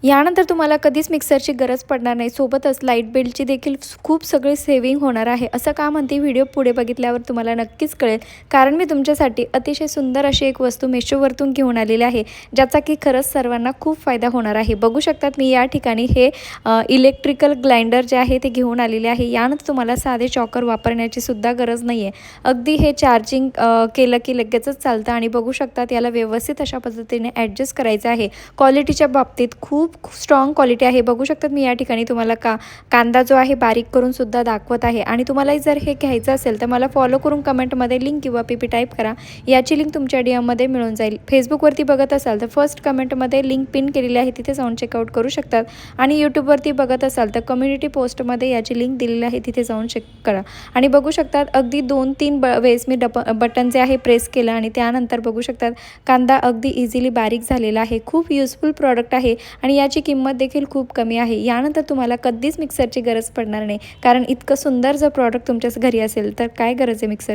यानंतर तुम्हाला कधीच मिक्सरची गरज पडणार नाही, सोबतच लाईट बिलची देखील खूप सगळे सेविंग होणार आहे। असं का म्हणते, व्हिडिओ पुढे बघितल्यावर तुम्हाला नक्कीच कळेल, कारण मी तुमच्यासाठी अतिशय सुंदर अशी एक वस्तू मेशोवरतून घेऊन आलेली आहे, ज्याचा की खरंच सर्वांना खूप फायदा होणार आहे। बघू शकतात मी या ठिकाणी हे इलेक्ट्रिकल ग्राइंडर जे आहे ते घेऊन आलेले आहे। यानंतर तुम्हाला साधे चॉकर वापरण्याची सुद्धा गरज नाही आहे, अगदी हे चार्जिंग केलं की लगेचच चालतं आणि बघू शकतात याला व्यवस्थित अशा पद्धतीने ॲडजस्ट करायचं आहे। क्वालिटीच्या बाबतीत खूप स्ट्रॉंग क्वालिटी आहे। बघू शकतात मी या ठिकाणी तुम्हाला कांदा जो आहे बारीक करून सुद्धा दाखवत आहे। आणि तुम्हालाही जर हे घ्यायचं असेल तर मला फॉलो करून कमेंटमध्ये लिंक किंवा पीपी टाईप करा, याची लिंक तुमच्या डीएममध्ये मिळून जाईल। फेसबुकवरती बघत असाल तर फर्स्ट कमेंटमध्ये लिंक पिन केलेली आहे, तिथे जाऊन चेकआउट करू शकतात। आणि यूट्यूबवरती बघत असाल तर कम्युनिटी पोस्टमध्ये याची लिंक दिलेली आहे, तिथे जाऊन चेक करा। आणि बघू शकतात अगदी 2-3 वेळेस मी बटन जे आहे प्रेस केलं आणि त्यानंतर बघू शकतात कांदा अगदी इझिली बारीक झालेला आहे। खूप युजफुल प्रॉडक्ट आहे आणि याची किंमत देखील खूप कमी आहे। यानंतर तुम्हाला कधीच मिक्सरची गरज पडणार नाही, कारण इतकं सुंदर जर प्रॉडक्ट तुमच्याच घरी असेल तर काय गरज आहे मिक्सर